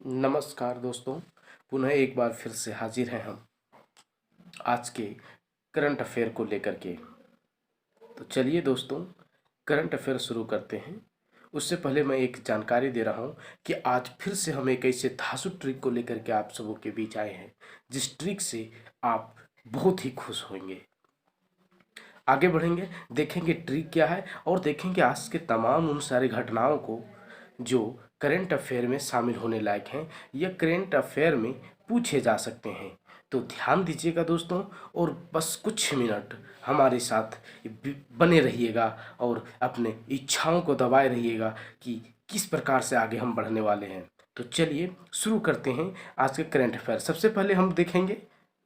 नमस्कार दोस्तों। पुनः एक बार फिर से हाजिर हैं हम आज के करंट अफेयर को लेकर के। तो चलिए दोस्तों, करंट अफेयर शुरू करते हैं। उससे पहले मैं एक जानकारी दे रहा हूं कि आज फिर से हम एक ऐसे धांसू ट्रिक को लेकर के आप सबों के बीच आए हैं जिस ट्रिक से आप बहुत ही खुश होंगे। आगे बढ़ेंगे, देखेंगे ट्रिक क्या है और देखेंगे आज के तमाम उन सारी घटनाओं को जो करंट अफेयर में शामिल होने लायक हैं या करंट अफेयर में पूछे जा सकते हैं। तो ध्यान दीजिएगा दोस्तों, और बस कुछ मिनट हमारे साथ बने रहिएगा और अपने इच्छाओं को दबाए रहिएगा कि किस प्रकार से आगे हम बढ़ने वाले हैं। तो चलिए शुरू करते हैं आज के करंट अफेयर। सबसे पहले हम देखेंगे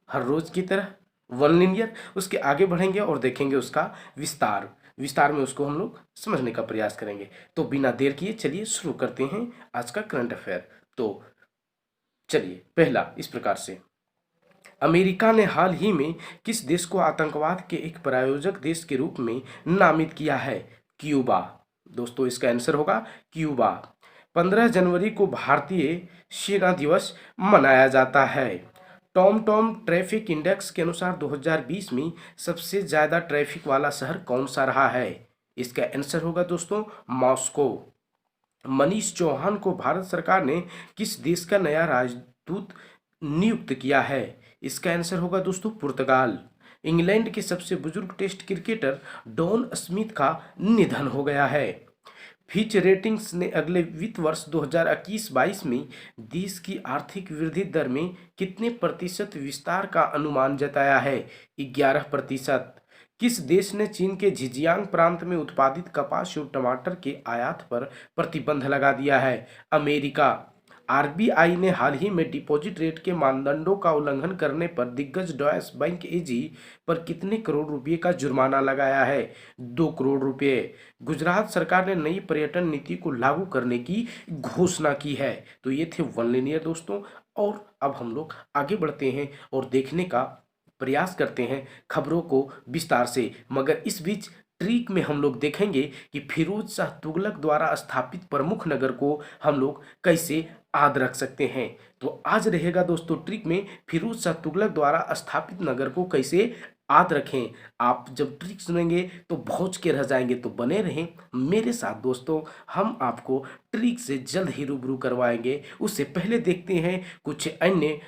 हर रोज की तरह वन लिनियर, उसके आगे बढ़ेंगे और देखेंगे उसका विस्तार विस्तार में उसको हम लोग समझने का प्रयास करेंगे। तो बिना देर किए चलिए शुरू करते हैं आज का करंट अफेयर। तो चलिए, पहला इस प्रकार से, अमेरिका ने हाल ही में किस देश को आतंकवाद के एक प्रायोजक देश के रूप में नामित किया है? क्यूबा। दोस्तों इसका आंसर होगा क्यूबा। 15 जनवरी को भारतीय सेना दिवस मनाया जाता है। टॉम टॉम ट्रैफिक इंडेक्स के अनुसार 2020 में सबसे ज़्यादा ट्रैफिक वाला शहर कौन सा रहा है? इसका आंसर होगा दोस्तों मॉस्को। मनीष चौहान को भारत सरकार ने किस देश का नया राजदूत नियुक्त किया है? इसका आंसर होगा दोस्तों पुर्तगाल। इंग्लैंड के सबसे बुजुर्ग टेस्ट क्रिकेटर डॉन स्मिथ का निधन हो गया है। फिच रेटिंग्स ने अगले वित्त वर्ष 2021-22 में देश की आर्थिक वृद्धि दर में कितने प्रतिशत विस्तार का अनुमान जताया है? 11%। किस देश ने चीन के झिंजियांग प्रांत में उत्पादित कपास और टमाटर के आयात पर प्रतिबंध लगा दिया है? अमेरिका। आरबीआई ने हाल ही में डिपॉजिट रेट के मानदंडों का उल्लंघन करने पर दिग्गज डॉयश बैंक एजी पर कितने करोड़ रुपए का जुर्माना लगाया है? 2 करोड़ रुपए। गुजरात सरकार ने नई पर्यटन नीति को लागू करने की घोषणा की है। तो ये थे वन लिनियर दोस्तों, और अब हम लोग आगे बढ़ते हैं और देखने का प्रयास करते हैं खबरों को विस्तार से। मगर इस बीच ट्रिक में हम लोग देखेंगे कि फिरोज शाह तुगलक द्वारा स्थापित प्रमुख नगर को हम लोग कैसे याद रख सकते हैं। तो आज रहेगा दोस्तों ट्रिक में फिरोज शाह तुगलक द्वारा स्थापित नगर को कैसे याद रखें। आप जब ट्रिक सुनेंगे तो भौंच के रह जाएंगे। तो बने रहें मेरे साथ दोस्तों, हम आपको ट्रिक से जल्द ही रूबरू करवाएंगे। उससे पहले देखते हैं कुछ अन्य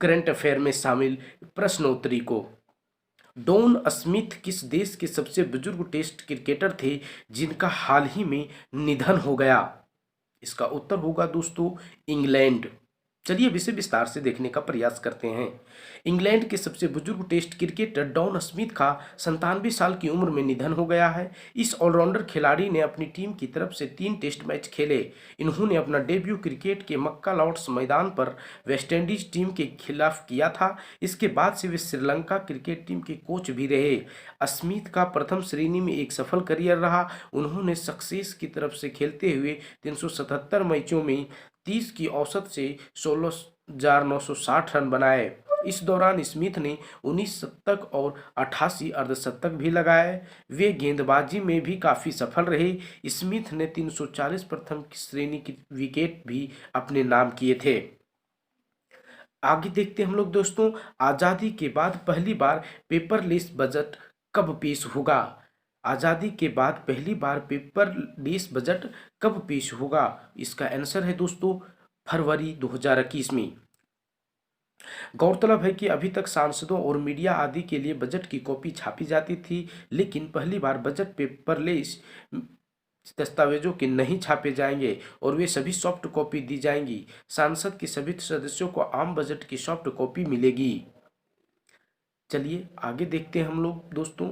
करंट अफेयर में शामिल प्रश्नोत्तरी को। डॉन स्मिथ किस देश के सबसे बुजुर्ग टेस्ट क्रिकेटर थे जिनका हाल ही में निधन हो गया? इसका उत्तर होगा दोस्तों इंग्लैंड। चलिए अब इसे विस्तार से देखने का प्रयास करते हैं। इंग्लैंड के सबसे बुजुर्ग टेस्ट क्रिकेटर डॉन स्मिथ का 97 साल की उम्र में निधन हो गया है। इस ऑलराउंडर खिलाड़ी ने अपनी टीम की तरफ से 3 टेस्ट मैच खेले। इन्होंने अपना डेब्यू क्रिकेट के मक्का लॉर्ड्स मैदान पर वेस्टइंडीज टीम के खिलाफ किया था। इसके बाद से वे श्रीलंका क्रिकेट टीम के कोच भी रहे। स्मिथ का प्रथम श्रेणी में एक सफल करियर रहा। उन्होंने सक्सेस की तरफ से खेलते हुए 377 मैचों में 30 की औसत से 16,960 रन बनाए। इस दौरान स्मिथ ने 19 शतक और 88 अर्धशतक भी लगाए। वे गेंदबाजी में भी काफ़ी सफल रहे। स्मिथ ने 340 प्रथम श्रेणी की विकेट भी अपने नाम किए थे। आगे देखते हैं हम लोग दोस्तों, आज़ादी के बाद पहली बार पेपरलेस बजट कब पेश होगा? आज़ादी के बाद पहली बार पेपरलेस बजट कब पेश होगा? इसका आंसर है दोस्तों फरवरी 2021 में। गौरतलब है कि अभी तक सांसदों और मीडिया आदि के लिए बजट की कॉपी छापी जाती थी, लेकिन पहली बार बजट पेपरलेस दस्तावेजों के नहीं छापे जाएंगे और वे सभी सॉफ्ट कॉपी दी जाएंगी। सांसद के सभी सदस्यों को आम बजट की सॉफ्ट कॉपी मिलेगी। चलिए आगे देखते हैं हम लोग दोस्तों,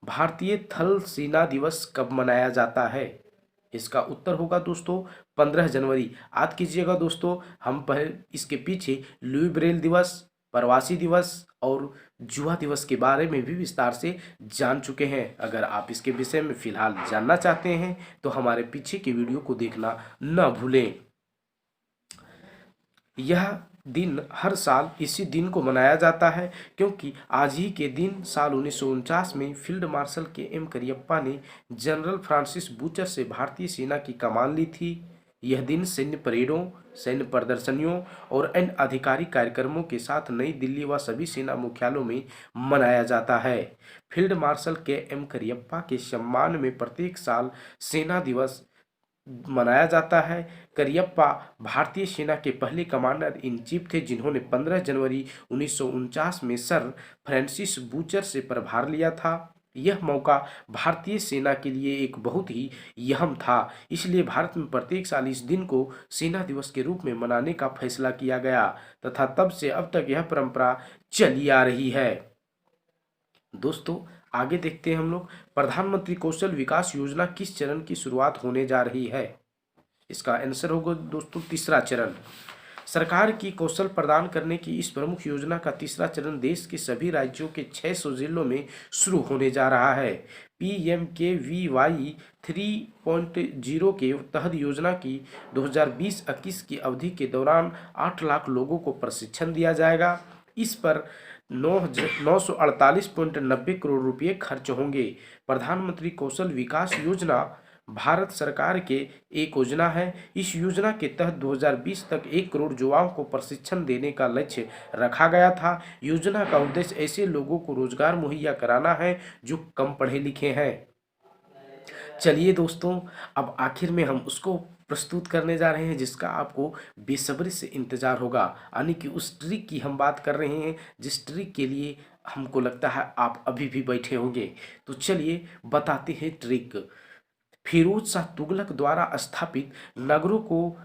भारतीय थल सेना दिवस कब मनाया जाता है? इसका उत्तर होगा दोस्तों 15 जनवरी। याद कीजिएगा दोस्तों, हम पहले इसके पीछे लुई ब्रेल दिवस, प्रवासी दिवस और युवा दिवस के बारे में भी विस्तार से जान चुके हैं। अगर आप इसके विषय में फिलहाल जानना चाहते हैं तो हमारे पीछे की वीडियो को देखना न भूलें। यह दिन हर साल इसी दिन को मनाया जाता है क्योंकि आज ही के दिन साल 1949 में फील्ड मार्शल के एम करियप्पा ने जनरल फ्रांसिस बूचर से भारतीय सेना की कमान ली थी। यह दिन सैन्य परेडों, सैन्य प्रदर्शनियों और अन्य आधिकारिक कार्यक्रमों के साथ नई दिल्ली व सभी सेना मुख्यालयों में मनाया जाता है। Field marshal KM. करियप्पा के सम्मान में प्रत्येक साल सेना दिवस मनाया जाता है। करियप्पा भारतीय सेना के पहले कमांडर इन चीफ थे जिन्होंने 15 जनवरी 1949 में सर फ्रांसिस बूचर से प्रभार लिया था। यह मौका भारतीय सेना के लिए एक बहुत ही अहम था, इसलिए भारत में प्रत्येक साल इस दिन को सेना दिवस के रूप में मनाने का फैसला किया गया तथा तब से अब तक यह परंपरा चली आ रही है। दोस्तों आगे देखते हैं हम लोग, प्रधानमंत्री कौशल विकास योजना किस चरण की शुरुआत होने जा रही है? इसका आंसर होगा दोस्तों तीसरा चरण। सरकार की कौशल प्रदान करने की इस प्रमुख योजना का तीसरा चरण देश के सभी राज्यों के 600 जिलों में शुरू होने जा रहा है। PMKVY 3.0 के तहत योजना की 2020-21 की अवधि के दौरान 8 लाख लोगों को प्रशिक्षण दिया जाएगा। इस पर 948.90 करोड़ रुपये खर्च होंगे। प्रधानमंत्री कौशल विकास योजना भारत सरकार के एक योजना है। इस योजना के तहत 2020 तक 1 करोड़ युवाओं को प्रशिक्षण देने का लक्ष्य रखा गया था। योजना का उद्देश्य ऐसे लोगों को रोजगार मुहैया कराना है जो कम पढ़े लिखे हैं। चलिए दोस्तों, अब आखिर में हम उसको प्रस्तुत करने जा रहे हैं जिसका आपको बेसब्री से इंतजार होगा, यानी कि उस ट्रिक की हम बात कर रहे हैं जिस ट्रिक के लिए हमको लगता है आप अभी भी बैठे होंगे। तो चलिए बताते हैं ट्रिक। फिरोज शाह तुगलक द्वारा स्थापित नगरों को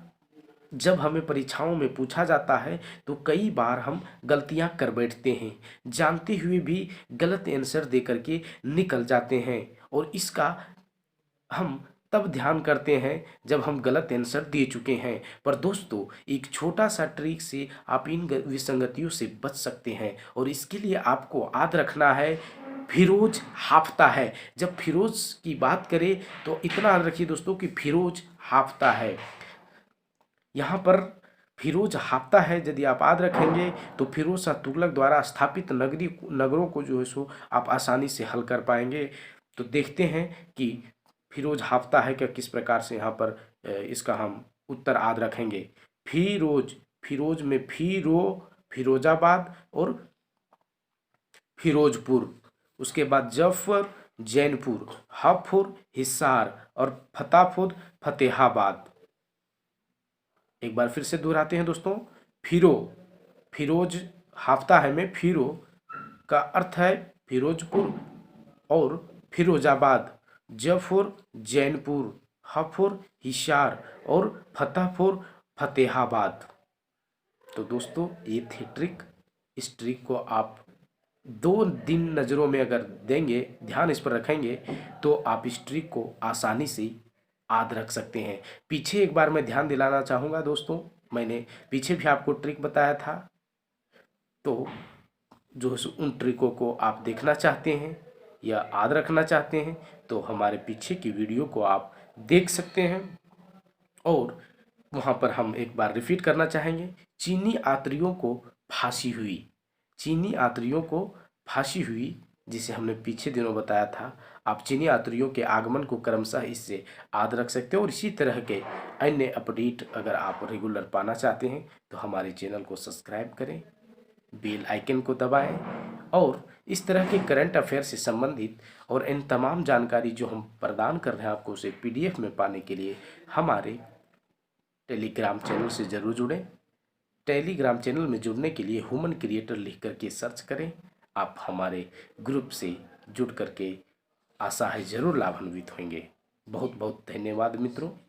जब हमें परीक्षाओं में पूछा जाता है तो कई बार हम गलतियां कर बैठते हैं, जानते हुए भी गलत आंसर दे करके निकल जाते हैं और इसका हम तब ध्यान करते हैं जब हम गलत आंसर दे चुके हैं। पर दोस्तों एक छोटा सा ट्रिक से आप इन विसंगतियों से बच सकते हैं और इसके लिए आपको याद रखना है फिरोज हाफता है। जब फिरोज की बात करें तो इतना याद रखिए दोस्तों कि फिरोज हाफता है। यहाँ पर फिरोज हाफता है यदि आप याद रखेंगे तो फिरोज शाह तुगलक द्वारा स्थापित नगरों को जो है सो आप आसानी से हल कर पाएंगे। तो देखते हैं कि फिरोज हाफता है क्या, किस प्रकार से यहाँ पर इसका हम उत्तर याद रखेंगे। फिरोज में फिरोजाबाद और फिरोजपुर, उसके बाद जफर जैनपुर, हापुर हिसार और फतेहाबाद। एक बार फिर से दोहराते हैं दोस्तों। फिरोज हाफता है में फिरो का अर्थ है फिरोजपुर और फिरोजाबाद, जफर जैनपुर, हापुर हिसार और फतेहाबाद। तो दोस्तों ये थी ट्रिक। इस ट्रिक को आप 2 दिन नज़रों में अगर देंगे, ध्यान इस पर रखेंगे तो आप इस ट्रिक को आसानी से याद रख सकते हैं। पीछे एक बार मैं ध्यान दिलाना चाहूँगा दोस्तों, मैंने पीछे भी आपको ट्रिक बताया था, तो जो है उन ट्रिकों को आप देखना चाहते हैं या याद रखना चाहते हैं तो हमारे पीछे की वीडियो को आप देख सकते हैं। और वहाँ पर हम एक बार रिपीट करना चाहेंगे, चीनी यात्रियों को फांसी हुई जिसे हमने पीछे दिनों बताया था। आप चीनी यात्रियों के आगमन को क्रमशः इससे याद रख सकते हो। और इसी तरह के अन्य अपडेट अगर आप रेगुलर पाना चाहते हैं तो हमारे चैनल को सब्सक्राइब करें, बेल आइकन को दबाएं और इस तरह के करंट अफेयर से संबंधित और इन तमाम जानकारी जो हम प्रदान कर रहे हैं आपको उसे PDF में पाने के लिए हमारे टेलीग्राम चैनल से ज़रूर जुड़ें। टेलीग्राम चैनल में जुड़ने के लिए ह्यूमन क्रिएटर लिख करके सर्च करें। आप हमारे ग्रुप से जुड़ करके आशा है ज़रूर लाभान्वित होंगे। बहुत बहुत धन्यवाद मित्रों।